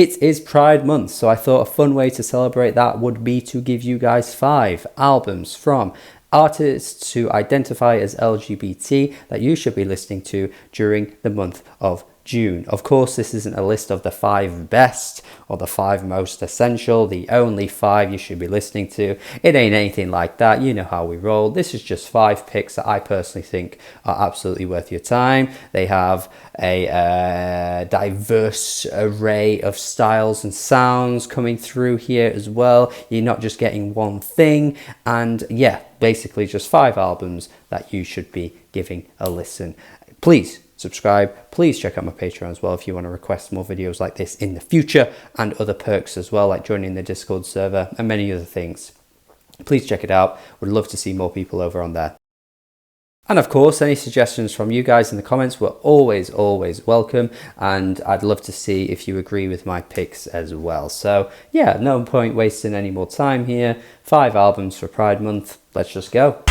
It is Pride Month, so I thought a fun way to celebrate that would be to give you guys 5 albums from artists who identify as LGBT that you should be listening to during the month of June. Of course, this isn't a list of the 5 best or the 5 most essential, the only 5 you should be listening to. It ain't anything like that. You know how we roll. This is just 5 picks that I personally think are absolutely worth your time. They have a diverse array of styles and sounds coming through here as well. You're not just getting one thing. And yeah, basically just 5 albums that you should be giving a listen. Please subscribe. Please check out my Patreon as well if you want to request more videos like this in the future, and other perks as well, like joining the Discord server and many other things. Please check it out. Would love to see more people over on there. And of course, any suggestions from you guys in the comments were always welcome, and I'd love to see if you agree with my picks as well. So yeah, no point wasting any more time here. 5 albums for Pride Month. Let's just go.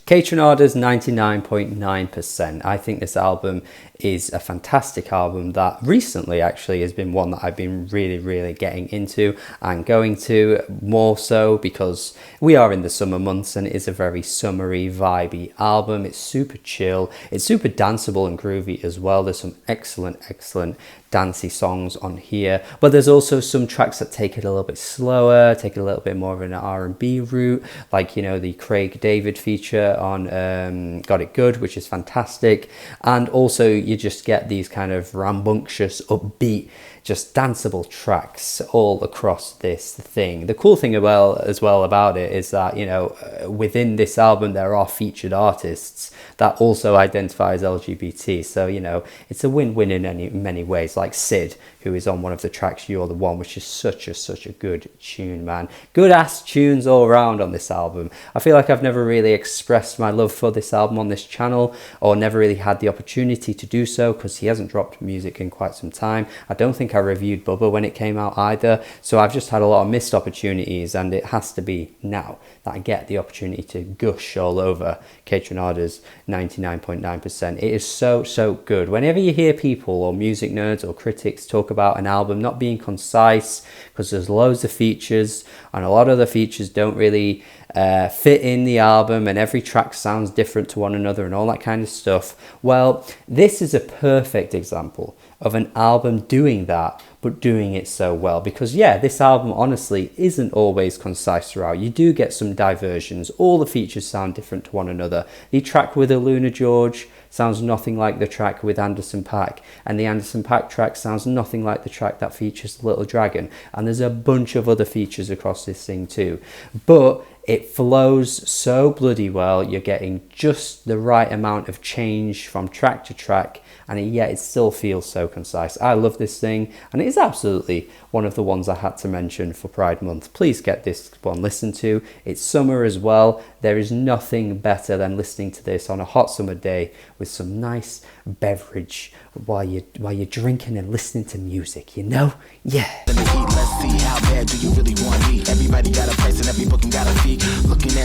Kaytranada's 99.9%. I think this album is a fantastic album that recently actually has been one that I've been really getting into and going to more so because we are in the summer months and it is a very summery, vibey album. It's super chill. It's super danceable and groovy as well. There's some excellent dancey songs on here, but there's also some tracks that take it a little bit slower, take it a little bit more of an R&B route, like, you know, the Craig David feature on Got It Good, which is fantastic. And also you just get these kind of rambunctious, upbeat, just danceable tracks all across this thing. The cool thing as well about it is that, you know, within this album there are featured artists that also identify as LGBT, so, you know, it's a win-win in many ways, like Sid, who is on one of the tracks, You're the One, which is such a good tune, man. Good ass tunes all around on this album. I feel like I've never really expressed my love for this album on this channel, or never really had the opportunity to do so, because he hasn't dropped music in quite some time. I don't think I reviewed Bubba when it came out either, so I've just had a lot of missed opportunities, and it has to be now that I get the opportunity to gush all over Kaytranada's 99.9%. It is so good. Whenever you hear people or music nerds or critics talk about an album not being concise because there's loads of features and a lot of the features don't really fit in the album and every track sounds different to one another and all that kind of stuff, well, this is a perfect example of an album doing that, but doing it so well. Because yeah, this album honestly isn't always concise throughout. You do get some diversions. All the features sound different to one another. The track with Aluna George sounds nothing like the track with Anderson .Paak, and the Anderson .Paak track sounds nothing like the track that features Little Dragon, and there's a bunch of other features across this thing too. But it flows so bloody well. You're getting just the right amount of change from track to track, and yet it still feels so concise. I love this thing, and it is absolutely one of the ones I had to mention for Pride Month. Please get this one listened to. It's summer as well. There is nothing better than listening to this on a hot summer day with some nice beverage while you're drinking and listening to music, you know? Yeah.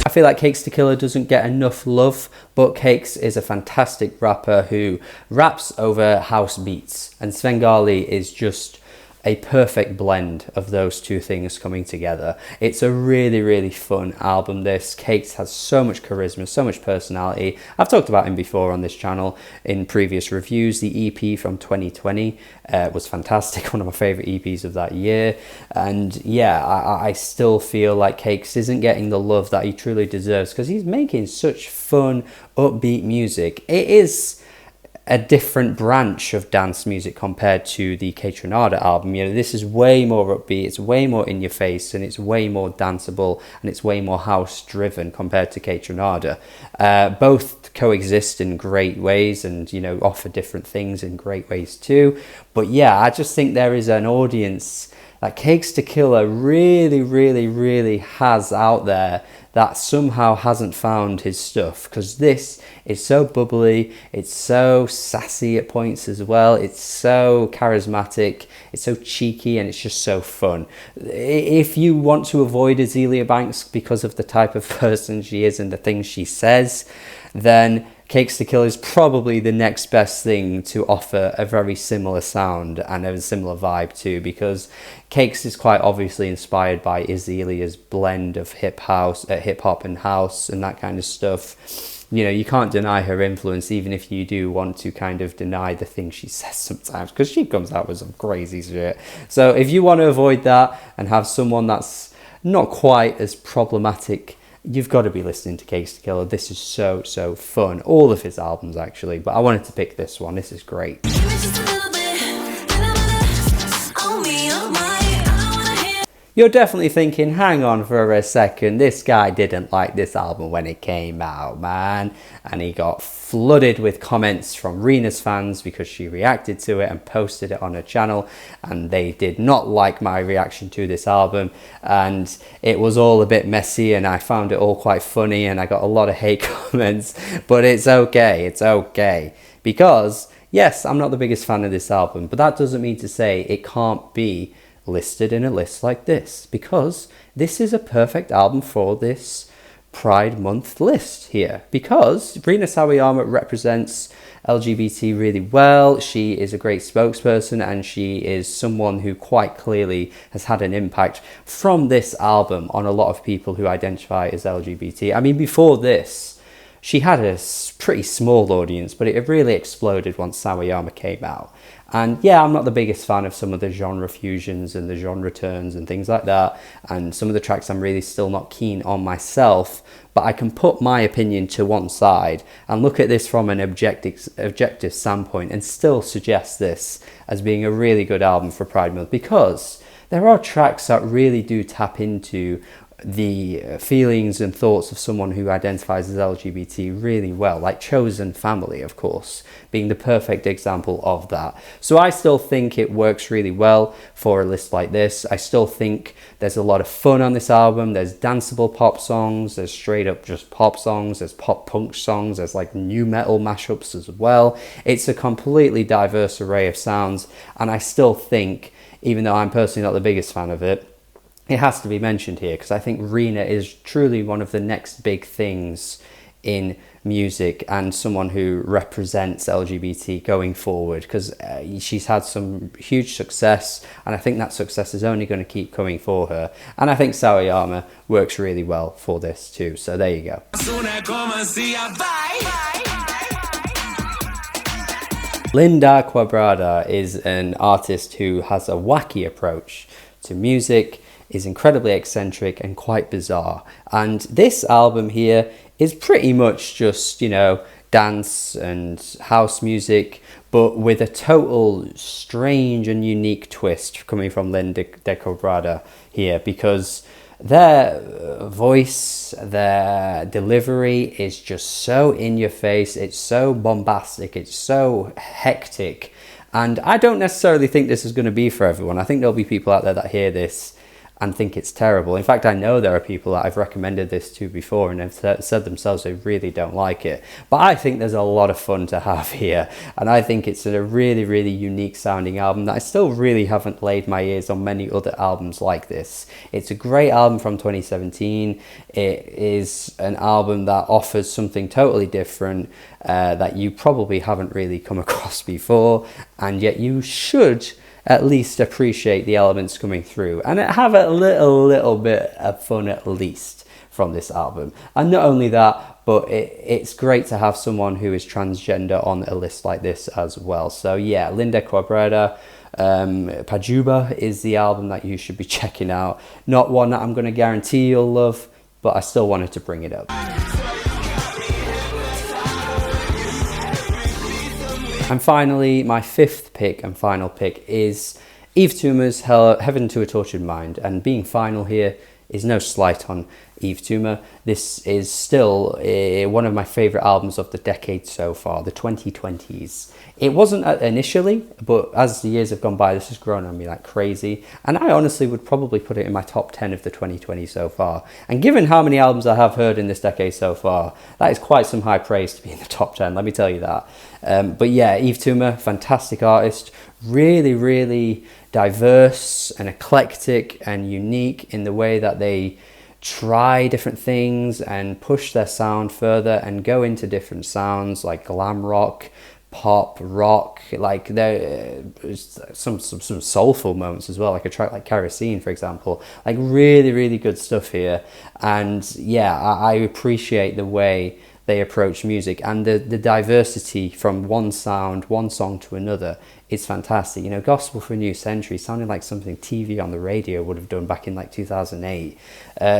I feel like Cakes to Killa doesn't get enough love, but Cakes is a fantastic rapper who raps over house beats, and Svengali is just a perfect blend of those two things coming together. It's a really fun album, this. Cakes has so much charisma, so much personality. I've talked about him before on this channel in previous reviews. The EP from 2020 was fantastic, one of my favourite EPs of that year. And yeah, I still feel like Cakes isn't getting the love that he truly deserves, because he's making such fun, upbeat music. It is a different branch of dance music compared to the Kaytranada album. You know, this is way more upbeat, it's way more in your face, and it's way more danceable, and it's way more house driven compared to Kaytranada. Both coexist in great ways, and, you know, offer different things in great ways too. But yeah, I just think there is an audience that Cakes to Killa really has out there that somehow hasn't found his stuff, because this is so bubbly, it's so sassy at points as well, it's so charismatic, it's so cheeky, and it's just so fun. If you want to avoid Azealia Banks because of the type of person she is and the things she says, then Cakes to Kill is probably the next best thing to offer a very similar sound and a similar vibe too, because Cakes is quite obviously inspired by Azalea's blend of hip hop and house and that kind of stuff. You know, you can't deny her influence, even if you do want to kind of deny the things she says sometimes, because she comes out with some crazy shit. So if you want to avoid that and have someone that's not quite as problematic, you've got to be listening to Cakes to Kill. This is so fun. All of his albums, actually. But I wanted to pick this one. This is great. You're definitely thinking, hang on for a second, this guy didn't like this album when it came out, man. And he got flooded with comments from Rina's fans because she reacted to it and posted it on her channel, and they did not like my reaction to this album, and it was all a bit messy, and I found it all quite funny, and I got a lot of hate comments. But it's okay, because yes, I'm not the biggest fan of this album, but that doesn't mean to say it can't be listed in a list like this, because this is a perfect album for this Pride Month list here, because Rina Sawayama represents LGBT really well. She is a great spokesperson, and she is someone who quite clearly has had an impact from this album on a lot of people who identify as LGBT. I mean, before this, she had a pretty small audience, but it really exploded once Sawayama came out. And yeah, I'm not the biggest fan of some of the genre fusions and the genre turns and things like that. And some of the tracks I'm really still not keen on myself. But I can put my opinion to one side and look at this from an objective standpoint and still suggest this as being a really good album for Pride Month, because there are tracks that really do tap into the feelings and thoughts of someone who identifies as LGBT really well, like Chosen Family, of course, being the perfect example of that. So I still think it works really well for a list like this. I still think there's a lot of fun on this album. There's danceable pop songs, there's straight up just pop songs, there's pop punk songs, there's like new metal mashups as well. It's a completely diverse array of sounds, and I still think, even though I'm personally not the biggest fan of it, it has to be mentioned here, because I think Rina is truly one of the next big things in music and someone who represents LGBT going forward, because she's had some huge success, and I think that success is only going to keep coming for her. And I think Sawayama works really well for this too. So there you go. Linn Quebrada is an artist who has a wacky approach to music, is incredibly eccentric and quite bizarre. And this album here is pretty much just, you know, dance and house music, but with a total strange and unique twist coming from Linn Quebrada here, because their voice, their delivery is just so in your face. It's so bombastic. It's so hectic. And I don't necessarily think this is going to be for everyone. I think there'll be people out there that hear this and think it's terrible. In fact, I know there are people that I've recommended this to before and have said themselves they really don't like it. But I think there's a lot of fun to have here. And I think it's a really unique sounding album that I still really haven't laid my ears on many other albums like this. It's a great album from 2017. It is an album that offers something totally different that you probably haven't really come across before. And yet you should at least appreciate the elements coming through and have a little bit of fun at least from this album. And not only that, but it's great to have someone who is transgender on a list like this as well. So yeah, Linn Quebrada, Pajuba is the album that you should be checking out. Not one that I'm going to guarantee you'll love, but I still wanted to bring it up. And finally, my fifth pick and final pick is Yves Tumor's Heaven to a Tortured Mind. And being final here is no slight on Yves Tumor. This is still one of my favourite albums of the decade so far, the 2020s. It wasn't initially, but as the years have gone by, this has grown on me like crazy. And I honestly would probably put it in my top 10 of the 2020s so far. And given how many albums I have heard in this decade so far, that is quite some high praise to be in the top 10, let me tell you that. But yeah, Yves Tumor, fantastic artist, really diverse and eclectic and unique in the way that they try different things and push their sound further and go into different sounds like glam rock, pop, rock, like there's some soulful moments as well, like a track like Kerosene, for example. Like really good stuff here. And yeah, I appreciate the way they approach music, and the diversity from one sound, one song to another is fantastic. You know, Gospel for a New Century sounded like something TV on the radio would have done back in like 2008.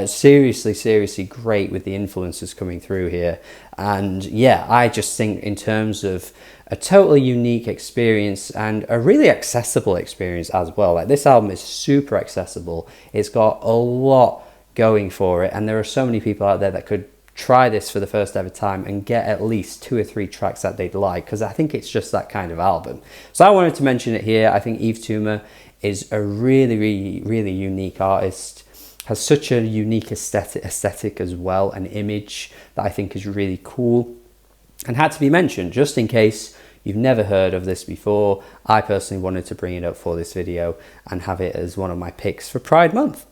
Seriously great with the influences coming through here. And yeah, I just think in terms of a totally unique experience and a really accessible experience as well. Like, this album is super accessible. It's got a lot going for it, and there are so many people out there that could try this for the first ever time and get at least 2 or 3 tracks that they'd like, because I think it's just that kind of album. So I wanted to mention it here. I think Yves Tumor is a really unique artist, has such a unique aesthetic as well, an image that I think is really cool, and had to be mentioned just in case you've never heard of this before. I personally wanted to bring it up for this video and have it as one of my picks for Pride Month.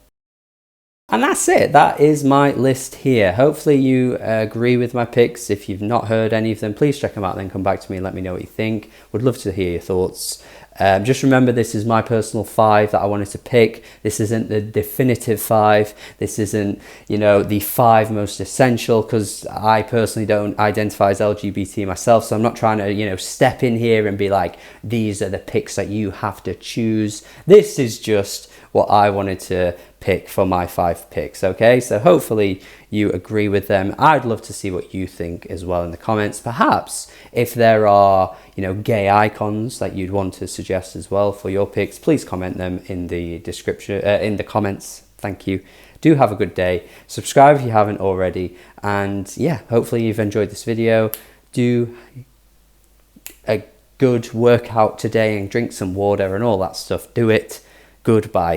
And that's it. That is my list here. Hopefully you agree with my picks. If you've not heard any of them, please check them out, then come back to me and let me know what you think. Would love to hear your thoughts. Just remember, this is my personal 5 that I wanted to pick. This isn't the definitive 5. This isn't, you know, the 5 most essential, because I personally don't identify as LGBT myself. So I'm not trying to, you know, step in here and be like, these are the picks that you have to choose. This is just what I wanted to pick for my 5 picks. Okay, so hopefully you agree with them. I'd love to see what you think as well in the comments. Perhaps if there are, you know, gay icons that you'd want to suggest as well for your picks, please comment them in the description, in the comments. Thank you. Do have a good day. Subscribe if you haven't already, and yeah, hopefully you've enjoyed this video. Do a good workout today and drink some water and all that stuff. Do it. Goodbye.